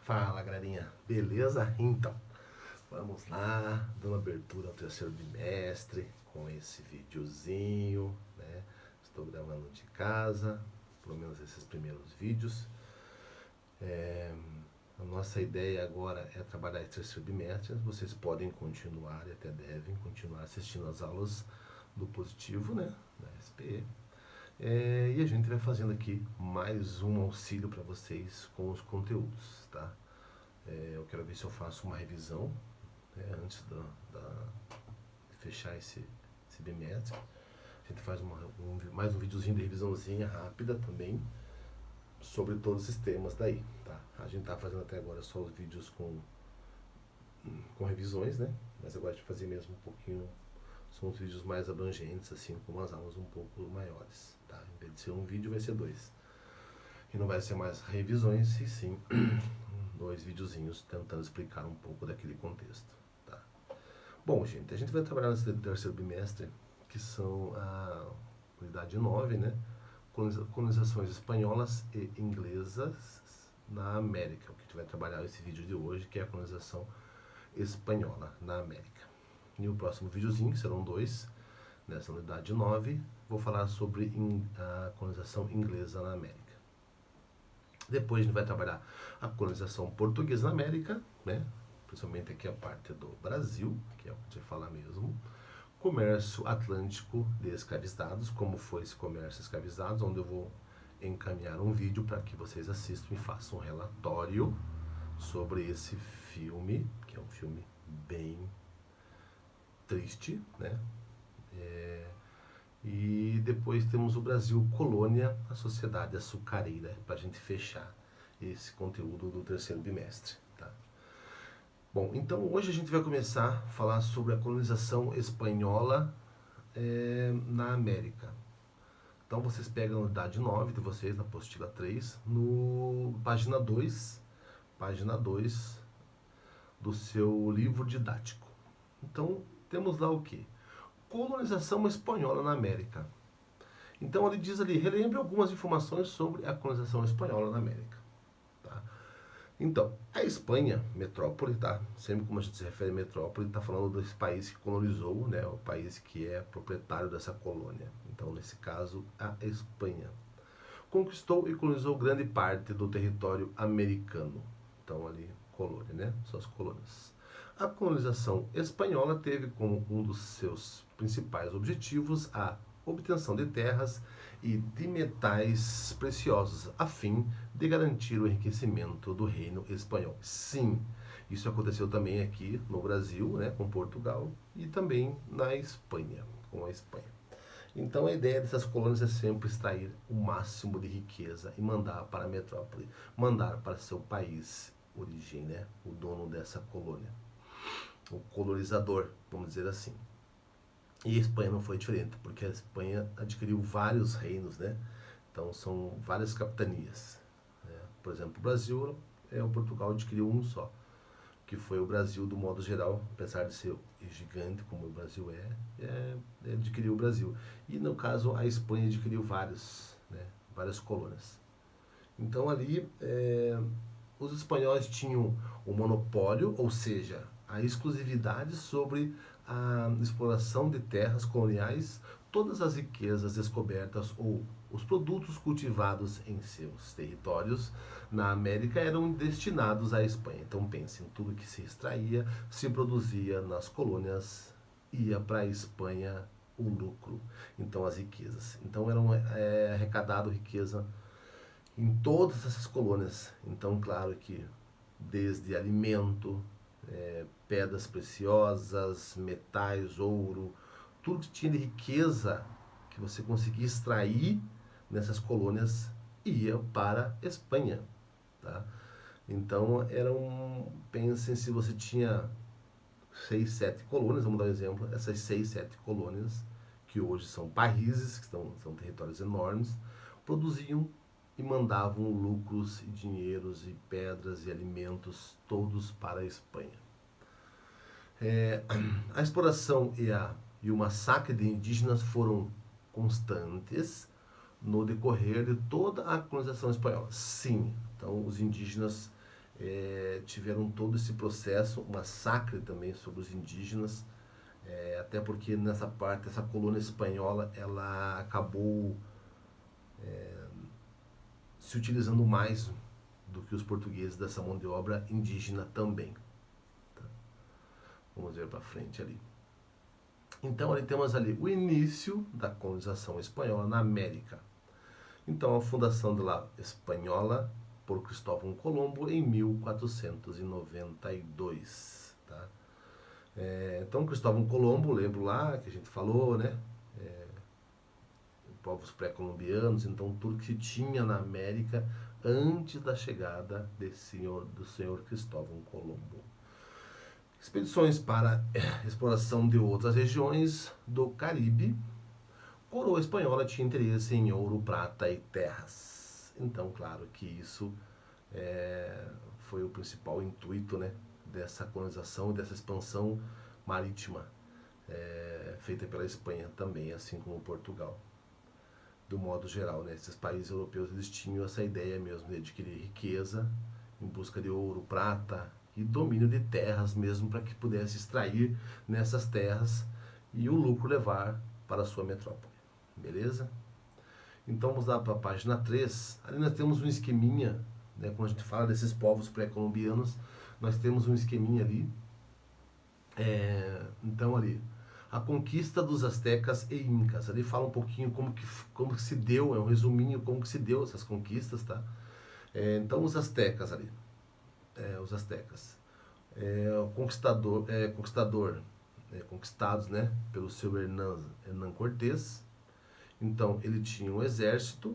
Fala, galerinha, beleza? Então, vamos lá, dando abertura ao terceiro bimestre com esse videozinho, né? Estou gravando de casa, pelo menos esses primeiros vídeos. A nossa ideia agora é trabalhar esse terceiro bimestre. Vocês podem continuar e até devem continuar assistindo as aulas do positivo, né? Da SPE. E a gente vai fazendo aqui mais um auxílio para vocês com os conteúdos, tá? Eu quero ver se eu faço uma revisão, né, antes de fechar esse bimestre. A gente faz mais um videozinho de revisãozinha rápida também sobre todos esses temas daí, tá? A gente tá fazendo até agora só os vídeos com revisões, né? Mas eu gosto de fazer mesmo um pouquinho, são os vídeos mais abrangentes, assim, com umas aulas um pouco maiores, tá? Em vez de ser um vídeo, vai ser dois. E não vai ser mais revisões, e sim dois videozinhos tentando explicar um pouco daquele contexto, tá? Bom, gente, a gente vai trabalhar nesse terceiro bimestre, que são a unidade 9, né? Colonizações espanholas e inglesas na América. O que a gente vai trabalhar nesse vídeo de hoje, que é a colonização espanhola na América. E o próximo videozinho, que serão dois, nessa unidade 9, vou falar sobre a colonização inglesa na América. Depois a gente vai trabalhar a colonização portuguesa na América, né? Principalmente aqui a parte do Brasil, que é o que a gente vai falar mesmo. Comércio atlântico de escravizados, como foi esse comércio escravizados, onde eu vou encaminhar um vídeo para que vocês assistam e façam um relatório sobre esse filme, que é um filme bem triste, né? E depois temos o Brasil Colônia, a Sociedade Açucareira, para a gente fechar esse conteúdo do terceiro bimestre, tá? Bom, então hoje a gente vai começar a falar sobre a colonização espanhola na América. Então vocês pegam a unidade 9 de vocês, na apostila 3, no página 2 do seu livro didático. Então temos lá o que? Colonização espanhola na América. Então ele diz ali, relembre algumas informações sobre a colonização espanhola na América. Tá? Então, a Espanha, metrópole, tá? Sempre como a gente se refere a metrópole, está falando desse país que colonizou, né? O país que é proprietário dessa colônia. Então, nesse caso, a Espanha. Conquistou e colonizou grande parte do território americano. Então, ali, colônia, né? Suas colônias. A colonização espanhola teve como um dos seus principais objetivos a obtenção de terras e de metais preciosos, a fim de garantir o enriquecimento do reino espanhol. Sim, isso aconteceu também aqui no Brasil, né, com Portugal, e também na Espanha, com a Espanha. Então a ideia dessas colônias é sempre extrair o máximo de riqueza e mandar para a metrópole, mandar para seu país origem, né, o dono dessa colônia, o colonizador, vamos dizer assim. E a Espanha não foi diferente, porque a Espanha adquiriu vários reinos, né? Então são várias capitanias, né? Por exemplo, o Brasil, o Portugal adquiriu um só, que foi o Brasil do modo geral, apesar de ser gigante como o Brasil adquiriu o Brasil. E no caso a Espanha adquiriu várias colônias. Então ali os espanhóis tinham o monopólio, ou seja, a exclusividade sobre a exploração de terras coloniais, todas as riquezas descobertas ou os produtos cultivados em seus territórios na América eram destinados à Espanha. Então pensem, tudo que se extraía, se produzia nas colônias, ia para a Espanha o lucro, então as riquezas. Então eram arrecadado riqueza em todas essas colônias. Então claro que desde alimento, pedras preciosas, metais, ouro, tudo que tinha de riqueza que você conseguia extrair nessas colônias ia para a Espanha, tá? Então pensem, se você tinha 6, 7 colônias, vamos dar um exemplo, essas 6, 7 colônias, que hoje são países, que são territórios enormes, produziam e mandavam lucros e dinheiros e pedras e alimentos todos para a Espanha. A exploração e o massacre de indígenas foram constantes, no decorrer de toda a colonização espanhola. Sim, então os indígenas tiveram todo esse processo, um massacre também sobre os indígenas, até porque nessa parte, essa colônia espanhola, ela acabou se utilizando mais do que os portugueses dessa mão de obra indígena também. Tá? Vamos ver para frente ali. Então, ali temos ali o início da colonização espanhola na América. Então, a fundação de La Espanhola por Cristóvão Colombo em 1492. Tá? Então, Cristóvão Colombo, lembro lá que a gente falou, né? Povos pré-colombianos, então tudo que se tinha na América antes da chegada do senhor Cristóvão Colombo. Expedições para exploração de outras regiões do Caribe. Coroa espanhola tinha interesse em ouro, prata e terras. Então, claro que isso foi o principal intuito, né, dessa colonização e dessa expansão marítima feita pela Espanha também, assim como Portugal. Do modo geral, né, esses países europeus eles tinham essa ideia mesmo de adquirir riqueza em busca de ouro, prata e domínio de terras mesmo para que pudesse extrair nessas terras e o lucro levar para a sua metrópole. Beleza? Então vamos lá para a página 3. Ali nós temos um esqueminha, né, quando a gente fala desses povos pré-colombianos, nós temos um esqueminha ali. Então ali, a conquista dos astecas e incas. Ali fala um pouquinho como que se deu, é um resuminho como que se deu essas conquistas, tá? Então os astecas ali, os astecas, o conquistados, né, pelo seu Hernán Cortés. Então ele tinha um exército,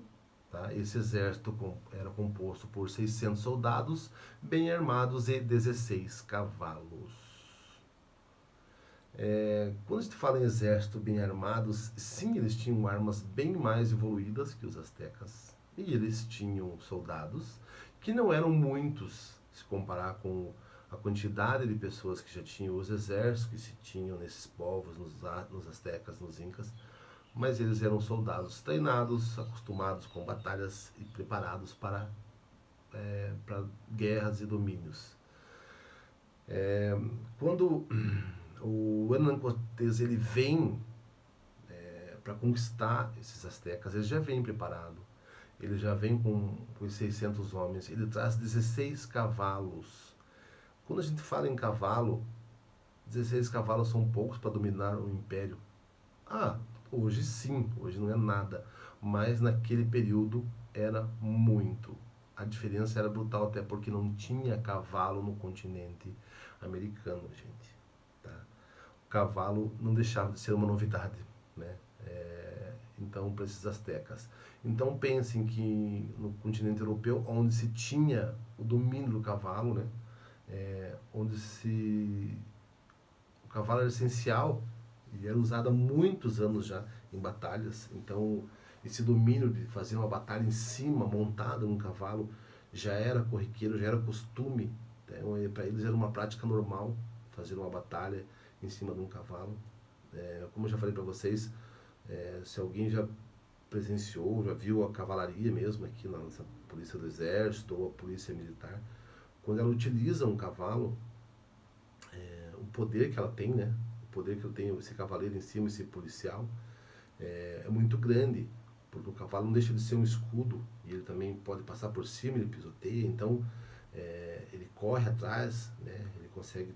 tá? Esse exército era composto por 600 soldados bem armados e 16 cavalos. Quando a gente fala em exército bem armados, sim, eles tinham armas bem mais evoluídas que os astecas. E eles tinham soldados que não eram muitos, se comparar com a quantidade de pessoas que já tinham os exércitos que se tinham nesses povos, nos astecas, nos incas. Mas eles eram soldados treinados, acostumados com batalhas e preparados para guerras e domínios. Quando o Hernán Cortés ele vem para conquistar esses astecas, ele já vem preparado, ele já vem com os 600 homens, ele traz 16 cavalos. Quando a gente fala em cavalo, 16 cavalos são poucos para dominar o império. Hoje sim, hoje não é nada, mas naquele período era muito. A diferença era brutal, até porque não tinha cavalo no continente americano, gente. O cavalo não deixava de ser uma novidade, né? Então, para esses astecas. Então, pensem que no continente europeu, onde se tinha o domínio do cavalo, né? O cavalo era essencial e era usado há muitos anos já em batalhas. Então, esse domínio de fazer uma batalha em cima, montado num cavalo, já era corriqueiro, já era costume. Então, para eles era uma prática normal fazer uma batalha em cima de um cavalo. Como eu já falei para vocês, se alguém já presenciou, já viu a cavalaria mesmo aqui na nossa polícia do exército ou a polícia militar, quando ela utiliza um cavalo, o poder que ela tem, né? O poder que eu tenho, esse cavaleiro em cima, esse policial, é muito grande, porque o cavalo não deixa de ser um escudo e ele também pode passar por cima, ele pisoteia, então ele corre atrás, né? Ele consegue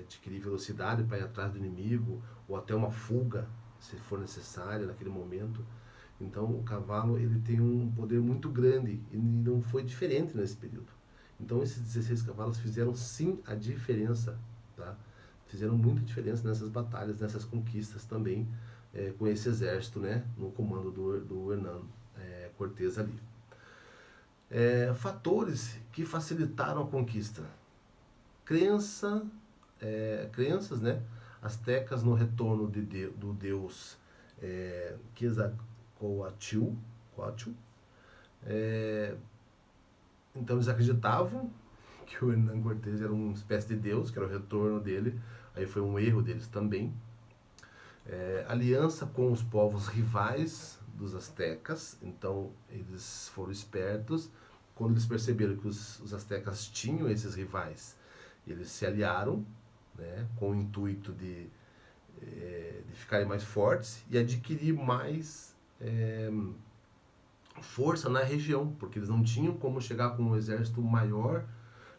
adquirir velocidade para ir atrás do inimigo ou até uma fuga, se for necessário naquele momento. Então o cavalo ele tem um poder muito grande e não foi diferente nesse período. Então esses 16 cavalos fizeram sim a diferença, tá? Fizeram muita diferença nessas batalhas, nessas conquistas também, com esse exército, né, no comando do Hernán Cortés ali. Fatores que facilitaram a conquista. Crenças, né, astecas no retorno do deus Quetzalcóatl. Então eles acreditavam que o Hernán Cortés era uma espécie de deus, que era o retorno dele. Aí foi um erro deles também. Aliança com os povos rivais dos astecas. Então eles foram espertos. Quando eles perceberam que os astecas tinham esses rivais, eles se aliaram, né, com o intuito de ficarem mais fortes e adquirir mais força na região, porque eles não tinham como chegar com um exército maior,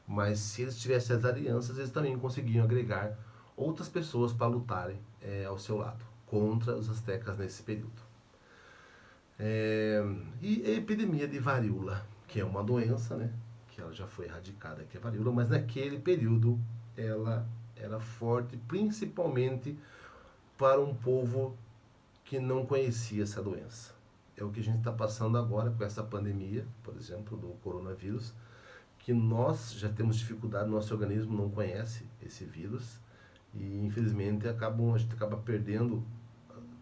mas se eles tivessem as alianças, eles também conseguiam agregar outras pessoas para lutarem ao seu lado, contra os astecas nesse período. E a epidemia de varíola, que é uma doença, né, que ela já foi erradicada, que é a varíola, mas naquele período ela era forte, principalmente para um povo que não conhecia essa doença. É o que a gente está passando agora com essa pandemia, por exemplo, do coronavírus, que nós já temos dificuldade, nosso organismo não conhece esse vírus e infelizmente a gente acaba perdendo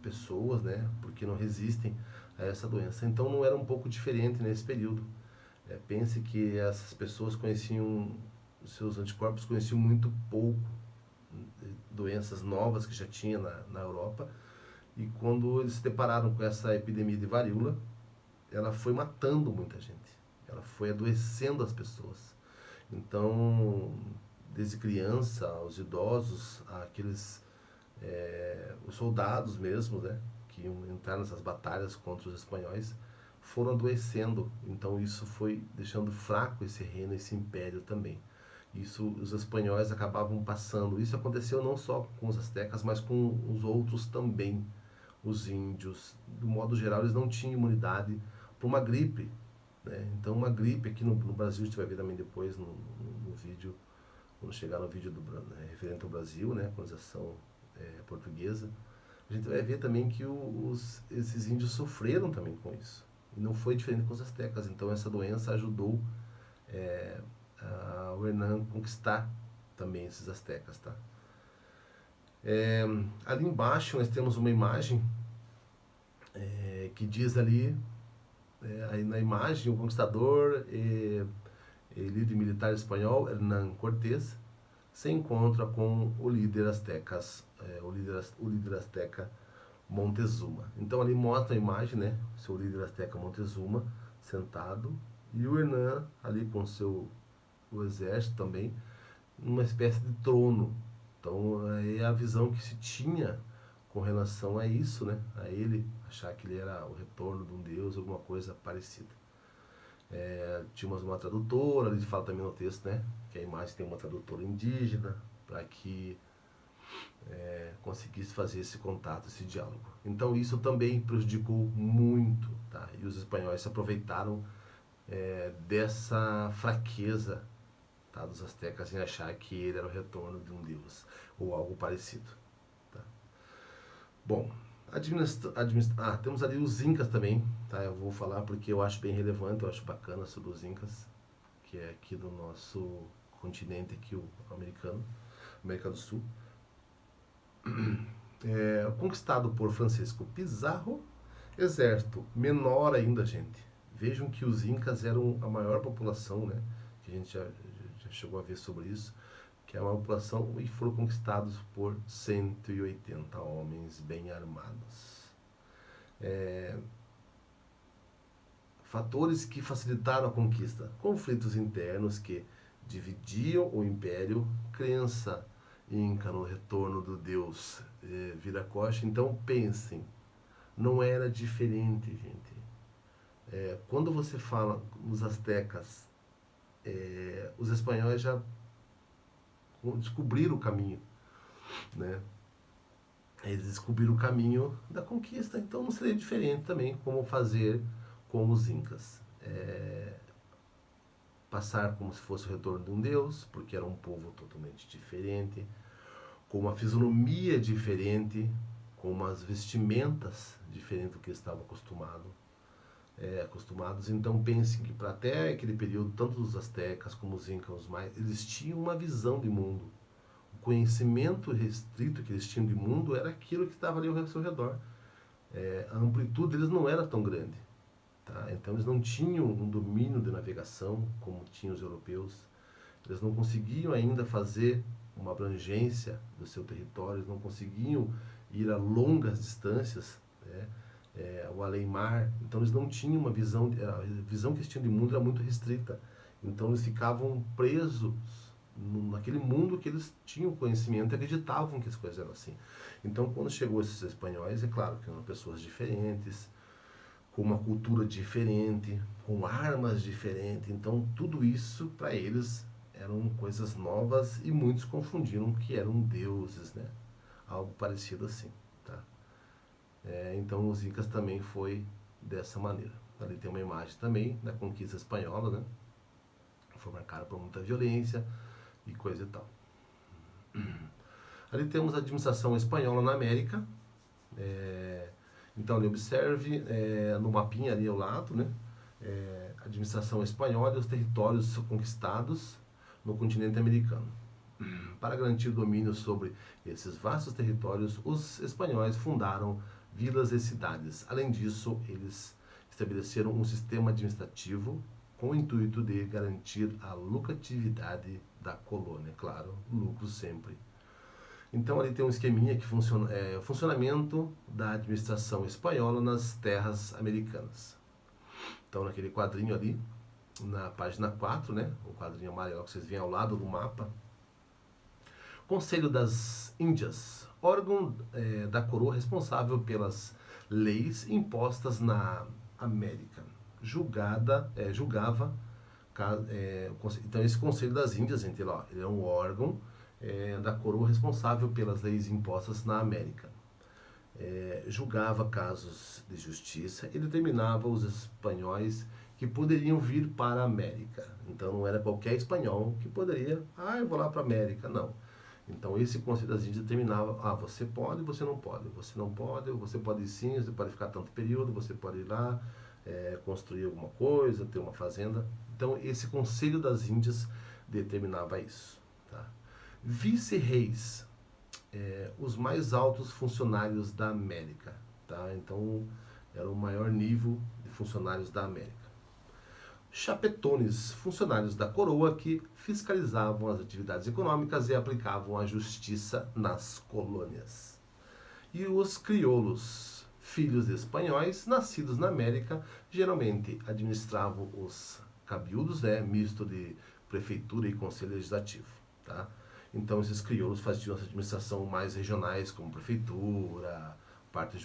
pessoas, né, porque não resistem a essa doença. Então não era um pouco diferente nesse período. Pense que essas pessoas conheciam, os seus anticorpos conheciam muito pouco doenças novas que já tinha na Europa, e quando eles se depararam com essa epidemia de varíola, ela foi matando muita gente, ela foi adoecendo as pessoas. Então, desde criança, aos idosos, os soldados mesmo, né, que iam entrar nessas batalhas contra os espanhóis, foram adoecendo. Então isso foi deixando fraco esse reino, esse império também. Isso os espanhóis acabavam passando. Isso aconteceu não só com os astecas, mas com os outros também. Os índios, do modo geral, eles não tinham imunidade para uma gripe, né? Então uma gripe aqui no Brasil, a gente vai ver também depois no vídeo, quando chegar no vídeo referente ao Brasil, né, colonização portuguesa, a gente vai ver também que esses índios sofreram também com isso. E não foi diferente com os astecas. Então essa doença ajudou o Hernán conquistar também esses astecas, tá? Ali embaixo nós temos uma imagem que diz ali, aí na imagem, o conquistador e líder militar espanhol Hernán Cortés se encontra com o líder astecas, o líder asteca Montezuma. Então ali mostra a imagem, né, seu líder asteca Montezuma sentado e o Hernán ali com o exército também, numa espécie de trono. Então é a visão que se tinha com relação a isso, né, a ele achar que ele era o retorno de um deus, alguma coisa parecida. Tinha uma tradutora, ele fala também no texto, né, que a imagem tem uma tradutora indígena para que conseguisse fazer esse contato, esse diálogo. Então isso também prejudicou muito, tá? E os espanhóis se aproveitaram dessa fraqueza, tá, dos astecas em achar que ele era o retorno de um deus ou algo parecido, tá? Bom, temos ali os incas também, tá? Eu vou falar porque eu acho bem relevante, eu acho bacana sobre os incas, que é aqui do nosso continente, aqui o americano, América do Sul. Conquistado por Francisco Pizarro, exército menor ainda, gente. Vejam que os incas eram a maior população, né? Que a gente já chegou a ver sobre isso, que é uma população, e foram conquistados por 180 homens bem armados. Fatores que facilitaram a conquista: conflitos internos que dividiam o império, crença inca no retorno do deus Viracocha. Então pensem, não era diferente, gente. Quando você fala nos astecas, os espanhóis já descobriram o caminho, né? Eles descobriram o caminho da conquista, então não seria diferente também como fazer com os incas. Passar como se fosse o retorno de um deus, porque era um povo totalmente diferente, com uma fisionomia diferente, com umas vestimentas diferentes do que eles estavam acostumados. Então pensem que para até aquele período, tanto os astecas como os incas, os maias, eles tinham uma visão de mundo. O conhecimento restrito que eles tinham de mundo era aquilo que estava ali ao seu redor. A amplitude deles não era tão grande, tá? Então eles não tinham um domínio de navegação como tinham os europeus. Eles não conseguiam ainda fazer uma abrangência do seu território, eles não conseguiam ir a longas distâncias, né? o além-mar. Então eles não tinham uma visão, a visão que eles tinham de mundo era muito restrita. Então eles ficavam presos naquele mundo que eles tinham conhecimento e acreditavam que as coisas eram assim. Então quando chegou esses espanhóis, é claro que eram pessoas diferentes, com uma cultura diferente, com armas diferentes. Então tudo isso para eles eram coisas novas e muitos confundiram que eram deuses, né? Algo parecido assim, tá? Então os Incas também foi dessa maneira. Ali tem uma imagem também da conquista espanhola, né? Foi marcada por muita violência e coisa e tal. Ali temos a administração espanhola na América. Então ali observe no mapinha ali ao lado, né? Administração espanhola e os territórios conquistados no continente americano. Para garantir o domínio sobre esses vastos territórios, os espanhóis fundaram vilas e cidades. Além disso, eles estabeleceram um sistema administrativo com o intuito de garantir a lucratividade da colônia. Claro, lucro sempre. Então ali tem um esqueminha que funciona, o funcionamento da administração espanhola nas terras americanas. Então naquele quadrinho ali, na página 4, né, o quadrinho amarelo que vocês veem ao lado do mapa, Conselho das Índias, órgão da coroa responsável pelas leis impostas na América. Julgava. Então, esse Conselho das Índias, gente, ele é um órgão da coroa responsável pelas leis impostas na América. Julgava casos de justiça e determinava os espanhóis que poderiam vir para a América. Então, não era qualquer espanhol que poderia, eu vou lá para a América, não. Então esse Conselho das Índias determinava, você pode, você não pode, você não pode, você pode ir sim, você pode ficar tanto período, você pode ir lá, construir alguma coisa, ter uma fazenda. Então esse Conselho das Índias determinava isso. Tá? Vice-reis, os mais altos funcionários da América. Tá? Então era o maior nível de funcionários da América. Chapetones, funcionários da coroa que fiscalizavam as atividades econômicas e aplicavam a justiça nas colônias. E os crioulos, filhos de espanhóis, nascidos na América, geralmente administravam os cabildos, misto de prefeitura e conselho legislativo. Tá? Então esses crioulos faziam essa administração mais regionais, como prefeitura, parte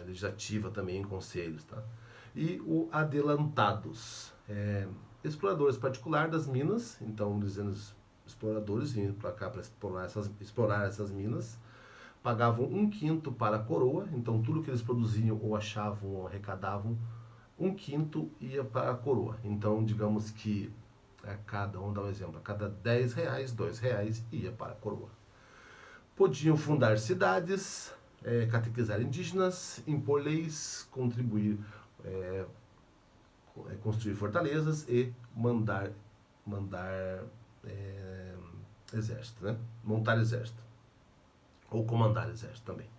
legislativa também em conselhos. Tá? E o adelantados, exploradores particulares das minas. Então dizendo exploradores vindo para cá para explorar essas minas, pagavam 1/5 para a coroa. Então tudo que eles produziam ou achavam ou arrecadavam, 1/5 ia para a coroa. Então digamos que vamos dar um exemplo, a cada 10 reais, 2 reais ia para a coroa. Podiam fundar cidades, catequizar indígenas, impor leis, contribuir, construir fortalezas e mandar exército, né? Montar exército ou comandar exército também.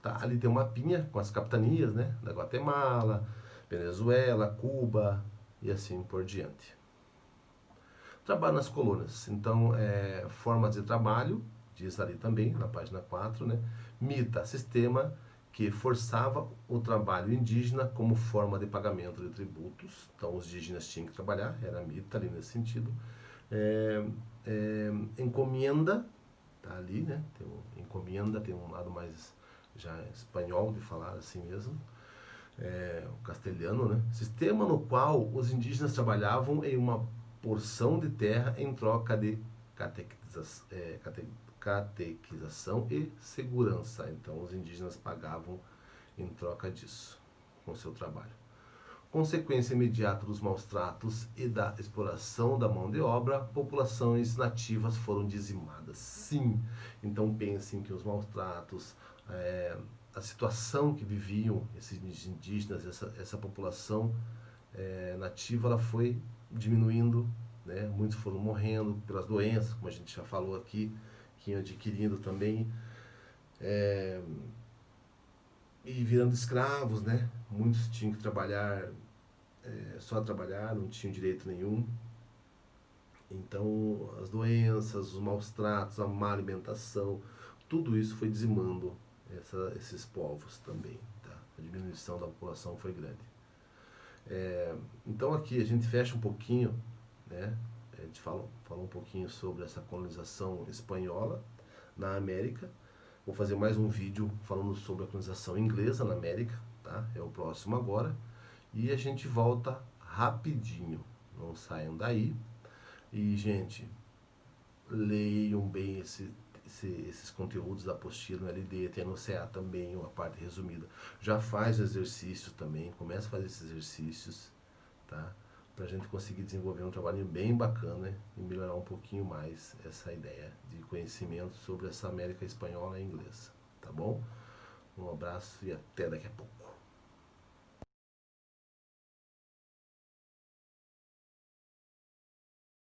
Tá? Ali tem um mapinha com as capitanias, né? Da Guatemala, Venezuela, Cuba e assim por diante. Trabalho nas colônias. Então, formas de trabalho, diz ali também na página 4, né? Mita, sistema que forçava o trabalho indígena como forma de pagamento de tributos. Então os indígenas tinham que trabalhar, era mita ali nesse sentido. Encomenda, tá ali, né? Encomenda tem um lado mais já espanhol de falar assim mesmo, o castelhano, né? Sistema no qual os indígenas trabalhavam em uma porção de terra em troca de catequização e segurança. Então os indígenas pagavam em troca disso, com seu trabalho. Consequência imediata dos maus tratos e da exploração da mão de obra, populações nativas foram dizimadas. Sim, então pensem que os maus tratos, a situação que viviam esses indígenas, essa população nativa, ela foi diminuindo, né? Muitos foram morrendo pelas doenças, como a gente já falou aqui, que iam adquirindo também, e virando escravos, né? Muitos tinham que trabalhar, só trabalhar, não tinham direito nenhum. Então as doenças, os maus tratos, a má alimentação, tudo isso foi dizimando esses povos também. Tá? A diminuição da população foi grande. Então aqui a gente fecha um pouquinho, né? A gente fala um pouquinho sobre essa colonização espanhola na América. Vou fazer mais um vídeo falando sobre a colonização inglesa na América, tá? É o próximo agora. E a gente volta rapidinho. Não saiam daí. E, gente, leiam bem esses conteúdos da apostila no LD, tem no CA também, uma parte resumida. Já faz o exercício também, começa a fazer esses exercícios, tá? Pra gente conseguir desenvolver um trabalho bem bacana e melhorar um pouquinho mais essa ideia de conhecimento sobre essa América espanhola e inglesa, tá bom? Um abraço e até daqui a pouco.